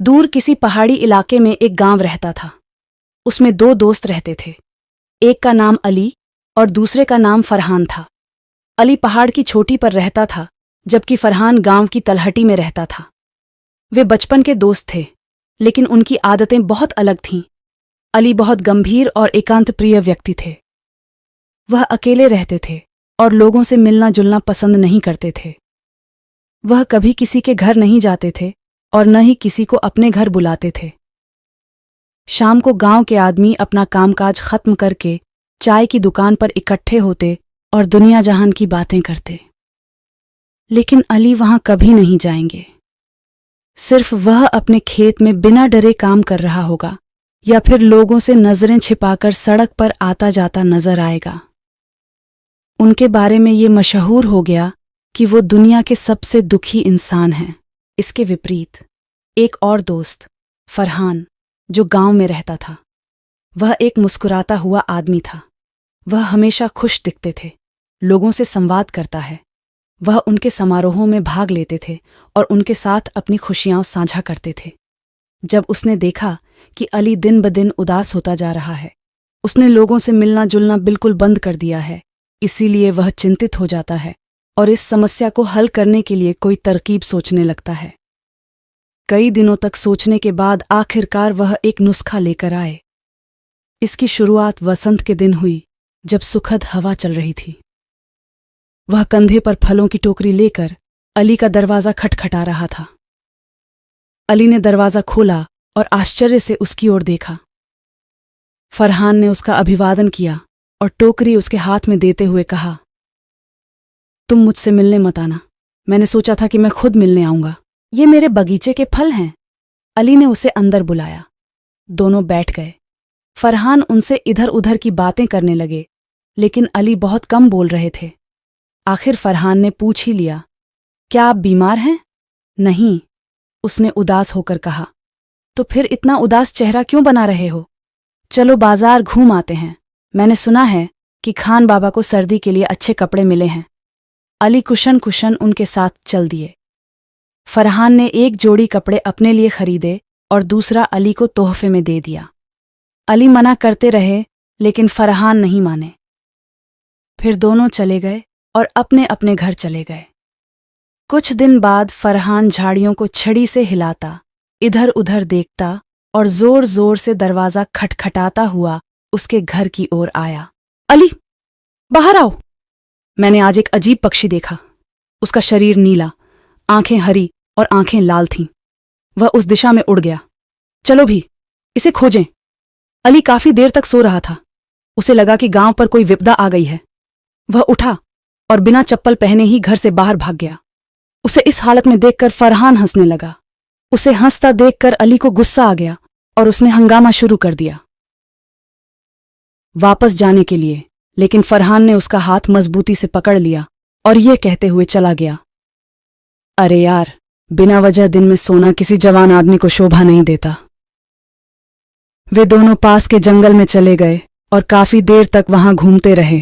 दूर किसी पहाड़ी इलाके में एक गांव रहता था। उसमें दो दोस्त रहते थे। एक का नाम अली और दूसरे का नाम फरहान था। अली पहाड़ की चोटी पर रहता था, जबकि फरहान गांव की तलहटी में रहता था। वे बचपन के दोस्त थे, लेकिन उनकी आदतें बहुत अलग थीं। अली बहुत गंभीर और एकांत प्रिय व्यक्ति थे। वह अकेले रहते थे और लोगों से मिलना जुलना पसंद नहीं करते थे। वह कभी किसी के घर नहीं जाते थे और न ही किसी को अपने घर बुलाते थे। शाम को गांव के आदमी अपना कामकाज खत्म करके चाय की दुकान पर इकट्ठे होते और दुनिया जहान की बातें करते। लेकिन अली वहां कभी नहीं जाएंगे। सिर्फ वह अपने खेत में बिना डरे काम कर रहा होगा, या फिर लोगों से नजरें छिपाकर सड़क पर आता जाता नजर आएगा। उनके बारे में ये मशहूर हो गया कि वो दुनिया के सबसे दुखी इंसान हैं। इसके विपरीत एक और दोस्त, फरहान, जो गांव में रहता था, वह एक मुस्कुराता हुआ आदमी था। वह हमेशा खुश दिखते थे, लोगों से संवाद करता है। वह उनके समारोहों में भाग लेते थे और उनके साथ अपनी खुशियां साझा करते थे। जब उसने देखा कि अली दिन ब दिन उदास होता जा रहा है, उसने लोगों से मिलना जुलना बिल्कुल बंद कर दिया है। इसीलिए वह चिंतित हो जाता है और इस समस्या को हल करने के लिए कोई तरकीब सोचने लगता है। कई दिनों तक सोचने के बाद आखिरकार वह एक नुस्खा लेकर आए। इसकी शुरुआत वसंत के दिन हुई, जब सुखद हवा चल रही थी। वह कंधे पर फलों की टोकरी लेकर अली का दरवाजा खटखटा रहा था। अली ने दरवाजा खोला और आश्चर्य से उसकी ओर देखा। फरहान ने उसका अभिवादन किया और टोकरी उसके हाथ में देते हुए कहा, तुम मुझसे मिलने मत आना, मैंने सोचा था कि मैं खुद मिलने आऊंगा। ये मेरे बगीचे के फल हैं। अली ने उसे अंदर बुलाया। दोनों बैठ गए। फरहान उनसे इधर उधर की बातें करने लगे, लेकिन अली बहुत कम बोल रहे थे। आखिर फरहान ने पूछ ही लिया, क्या आप बीमार हैं? नहीं, उसने उदास होकर कहा। तो फिर इतना उदास चेहरा क्यों बना रहे हो? चलो बाजार घूम आते हैं, मैंने सुना है कि खान बाबा को सर्दी के लिए अच्छे कपड़े मिले हैं। अली कुशन कुशन उनके साथ चल दिए। फरहान ने एक जोड़ी कपड़े अपने लिए खरीदे और दूसरा अली को तोहफे में दे दिया। अली मना करते रहे, लेकिन फरहान नहीं माने। फिर दोनों चले गए और अपने अपने घर चले गए। कुछ दिन बाद फरहान झाड़ियों को छड़ी से हिलाता, इधर उधर देखता और जोर जोर से दरवाजा खटखटाता हुआ उसके घर की ओर आया। अली, बाहर आओ। मैंने आज एक अजीब पक्षी देखा। उसका शरीर नीला, आंखें हरी और आंखें लाल थीं। वह उस दिशा में उड़ गया। चलो भी, इसे खोजें। अली काफी देर तक सो रहा था। उसे लगा कि गांव पर कोई विपदा आ गई है। वह उठा और बिना चप्पल पहने ही घर से बाहर भाग गया। उसे इस हालत में देखकर फरहान हंसने लगा। उसे हंसता देखकर अली को गुस्सा आ गया और उसने हंगामा शुरू कर दिया वापस जाने के लिए, लेकिन फरहान ने उसका हाथ मजबूती से पकड़ लिया और यह कहते हुए चला गया, अरे यार, बिना वजह दिन में सोना किसी जवान आदमी को शोभा नहीं देता। वे दोनों पास के जंगल में चले गए और काफी देर तक वहां घूमते रहे।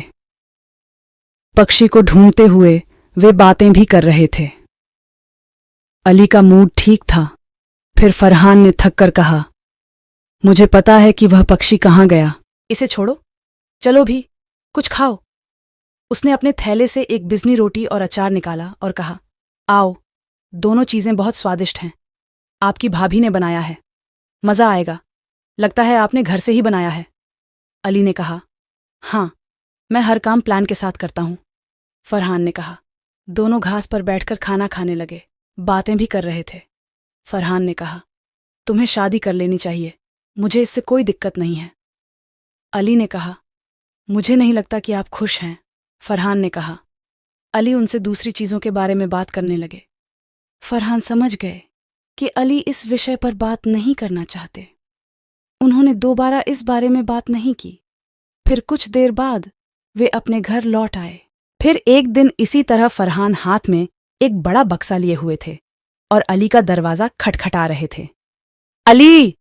पक्षी को ढूंढते हुए वे बातें भी कर रहे थे। अली का मूड ठीक था। फिर फरहान ने थक कर कहा, मुझे पता है कि वह पक्षी कहाँ गया। इसे छोड़ो, चलो भी, कुछ खाओ। उसने अपने थैले से एक बिजनी रोटी और अचार निकाला और कहा, आओ, दोनों चीजें बहुत स्वादिष्ट हैं। आपकी भाभी ने बनाया है, मजा आएगा। लगता है आपने घर से ही बनाया है। अली ने कहा, हाँ, मैं हर काम प्लान के साथ करता हूं। फरहान ने कहा। दोनों घास पर बैठकर खाना खाने लगे, बातें भी कर रहे थे। फरहान ने कहा, तुम्हें शादी कर लेनी चाहिए, मुझे इससे कोई दिक्कत नहीं है। अली ने कहा, मुझे नहीं लगता कि आप खुश हैं। फरहान ने कहा। अली उनसे दूसरी चीजों के बारे में बात करने लगे। फरहान समझ गए कि अली इस विषय पर बात नहीं करना चाहते। उन्होंने दोबारा इस बारे में बात नहीं की। फिर कुछ देर बाद वे अपने घर लौट आए। फिर एक दिन इसी तरह फरहान हाथ में एक बड़ा बक्सा लिए हुए थे और अली का दरवाजा खटखटा रहे थे। अली,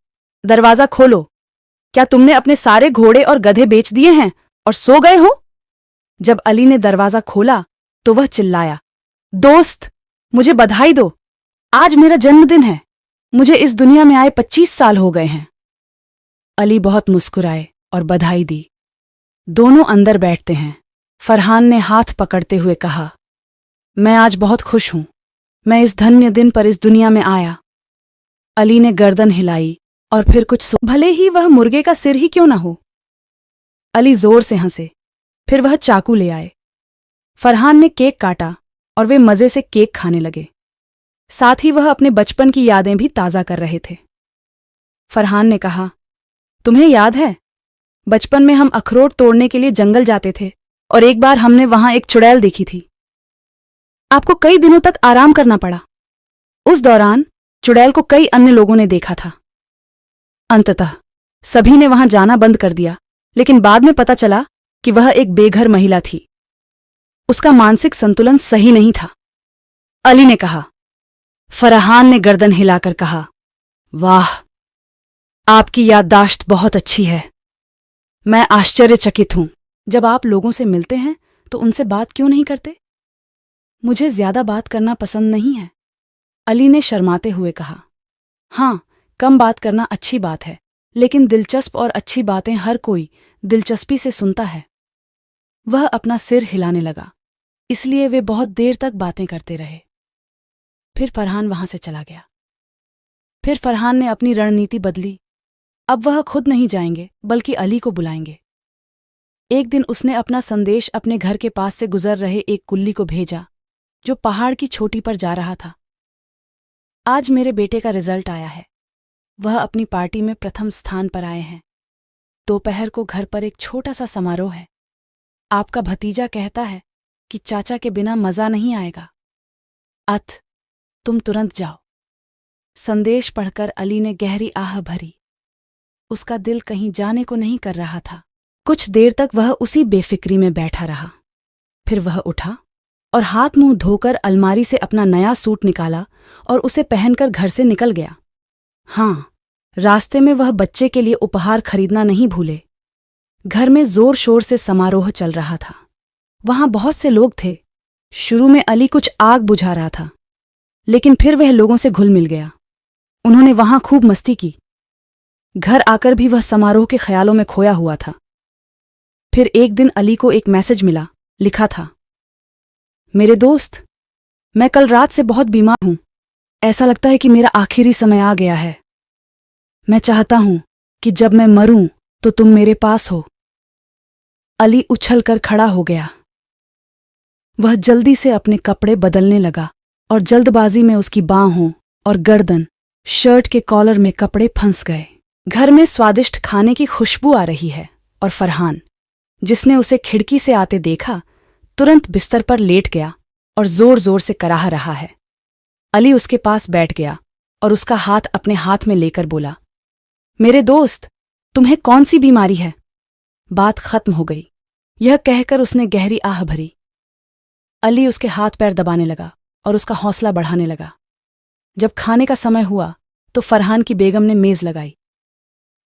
दरवाजा खोलो। क्या तुमने अपने सारे घोड़े और गधे बेच दिए हैं और सो गए हो? जब अली ने दरवाजा खोला तो वह चिल्लाया, दोस्त, मुझे बधाई दो, आज मेरा जन्मदिन है। मुझे इस दुनिया में आए 25 साल हो गए हैं। अली बहुत मुस्कुराए और बधाई दी। दोनों अंदर बैठते हैं। फरहान ने हाथ पकड़ते हुए कहा, मैं आज बहुत खुश हूं। मैं इस धन्य दिन पर इस दुनिया में आया। अली ने गर्दन हिलाई और फिर कुछ भले ही वह मुर्गे का सिर ही क्यों न हो। अली जोर से हंसे। फिर वह चाकू ले आए। फरहान ने केक काटा और वे मजे से केक खाने लगे। साथ ही वह अपने बचपन की यादें भी ताज़ा कर रहे थे। फरहान ने कहा, तुम्हें याद है, बचपन में हम अखरोट तोड़ने के लिए जंगल जाते थे और एक बार हमने वहां एक चुड़ैल देखी थी। आपको कई दिनों तक आराम करना पड़ा। उस दौरान चुड़ैल को कई अन्य लोगों ने देखा था। अंततः सभी ने वहां जाना बंद कर दिया, लेकिन बाद में पता चला कि वह एक बेघर महिला थी। उसका मानसिक संतुलन सही नहीं था। अली ने कहा। फरहान ने गर्दन हिलाकर कहा, वाह, आपकी याददाश्त बहुत अच्छी है। मैं आश्चर्यचकित हूं। जब आप लोगों से मिलते हैं तो उनसे बात क्यों नहीं करते? मुझे ज्यादा बात करना पसंद नहीं है, अली ने शर्माते हुए कहा। हां, कम बात करना अच्छी बात है, लेकिन दिलचस्प और अच्छी बातें हर कोई दिलचस्पी से सुनता है। वह अपना सिर हिलाने लगा, इसलिए वे बहुत देर तक बातें करते रहे। फिर फरहान वहां से चला गया। फिर फरहान ने अपनी रणनीति बदली। अब वह खुद नहीं जाएंगे बल्कि अली को बुलाएंगे। एक दिन उसने अपना संदेश अपने घर के पास से गुजर रहे एक कुल्ली को भेजा, जो पहाड़ की चोटी पर जा रहा था। आज मेरे बेटे का रिजल्ट आया है। वह अपनी पार्टी में प्रथम स्थान पर आए हैं। दोपहर को घर पर एक छोटा सा समारोह है। आपका भतीजा कहता है कि चाचा के बिना मजा नहीं आएगा। तुम तुरंत जाओ। संदेश पढ़कर अली ने गहरी आह भरी। उसका दिल कहीं जाने को नहीं कर रहा था। कुछ देर तक वह उसी बेफिक्री में बैठा रहा। फिर वह उठा और हाथ मुंह धोकर अलमारी से अपना नया सूट निकाला और उसे पहनकर घर से निकल गया। हां, रास्ते में वह बच्चे के लिए उपहार खरीदना नहीं भूले। घर में जोर शोर से समारोह चल रहा था। वहां बहुत से लोग थे। शुरू में अली कुछ आग बुझा रहा था, लेकिन फिर वह लोगों से घुल मिल गया। उन्होंने वहां खूब मस्ती की। घर आकर भी वह समारोह के ख्यालों में खोया हुआ था। फिर एक दिन अली को एक मैसेज मिला। लिखा था, मेरे दोस्त, मैं कल रात से बहुत बीमार हूं। ऐसा लगता है कि मेरा आखिरी समय आ गया है। मैं चाहता हूं कि जब मैं मरूं तो तुम मेरे पास हो। अली उछलकर खड़ा हो गया। वह जल्दी से अपने कपड़े बदलने लगा और जल्दबाजी में उसकी बाहों और गर्दन, शर्ट के कॉलर में कपड़े फंस गए। घर में स्वादिष्ट खाने की खुशबू आ रही है और फरहान, जिसने उसे खिड़की से आते देखा, तुरंत बिस्तर पर लेट गया और जोर जोर से कराह रहा है। अली उसके पास बैठ गया और उसका हाथ अपने हाथ में लेकर बोला, मेरे दोस्त, तुम्हें कौन सी बीमारी है? बात खत्म हो गई। यह कहकर उसने गहरी आह भरी। अली उसके हाथ पैर दबाने लगा और उसका हौसला बढ़ाने लगा। जब खाने का समय हुआ तो फरहान की बेगम ने मेज लगाई।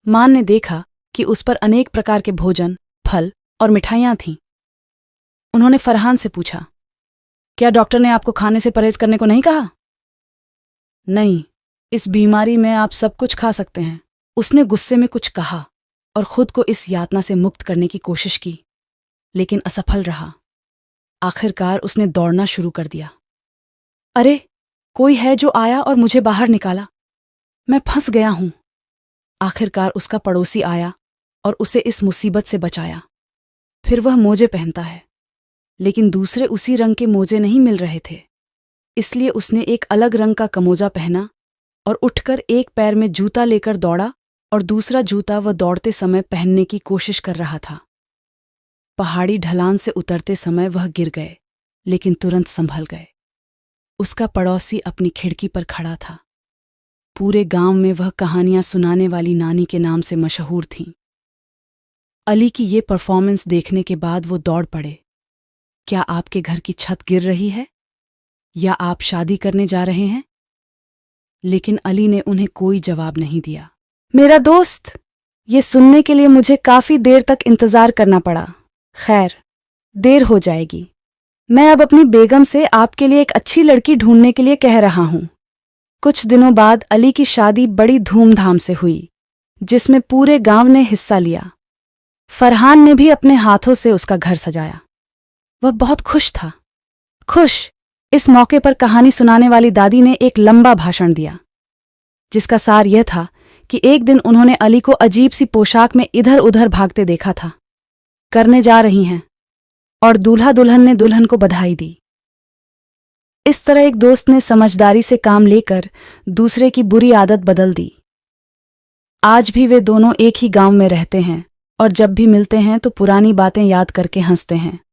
मान ने देखा कि उस पर अनेक प्रकार के भोजन, फल और मिठाइयां थीं। उन्होंने फरहान से पूछा, क्या डॉक्टर ने आपको खाने से परहेज करने को नहीं कहा? नहीं, इस बीमारी में आप सब कुछ खा सकते हैं। उसने गुस्से में कुछ कहा और खुद को इस यातना से मुक्त करने की कोशिश की, लेकिन असफल रहा। आखिरकार उसने दौड़ना शुरू कर दिया। अरे, कोई है जो आया और मुझे बाहर निकाला। मैं फंस गया हूं। आखिरकार उसका पड़ोसी आया और उसे इस मुसीबत से बचाया। फिर वह मोजे पहनता है, लेकिन दूसरे उसी रंग के मोजे नहीं मिल रहे थे। इसलिए उसने एक अलग रंग का कमोजा पहना और उठकर एक पैर में जूता लेकर दौड़ा और दूसरा जूता वह दौड़ते समय पहनने की कोशिश कर रहा था। पहाड़ी ढलान से उतरते समय वह गिर गए, लेकिन तुरंत संभल गए। उसका पड़ोसी अपनी खिड़की पर खड़ा था। पूरे गांव में वह कहानियां सुनाने वाली नानी के नाम से मशहूर थीं। अली की ये परफॉर्मेंस देखने के बाद वो दौड़ पड़े। क्या आपके घर की छत गिर रही है? या आप शादी करने जा रहे हैं? लेकिन अली ने उन्हें कोई जवाब नहीं दिया। मेरा दोस्त, ये सुनने के लिए मुझे काफी देर तक इंतजार करना पड़ा। खैर, देर हो जाएगी। मैं अब अपनी बेगम से आपके लिए एक अच्छी लड़की ढूंढने के लिए कह रहा हूं। कुछ दिनों बाद अली की शादी बड़ी धूमधाम से हुई, जिसमें पूरे गांव ने हिस्सा लिया। फरहान ने भी अपने हाथों से उसका घर सजाया। वह बहुत खुश था। इस मौके पर कहानी सुनाने वाली दादी ने एक लंबा भाषण दिया, जिसका सार यह था कि एक दिन उन्होंने अली को अजीब सी पोशाक में इधर उधर भागते देखा था। करने जा रही हैं, और दूल्हा दुल्हन ने दुल्हन को बधाई दी। इस तरह एक दोस्त ने समझदारी से काम लेकर दूसरे की बुरी आदत बदल दी। आज भी वे दोनों एक ही गांव में रहते हैं और जब भी मिलते हैं तो पुरानी बातें याद करके हंसते हैं।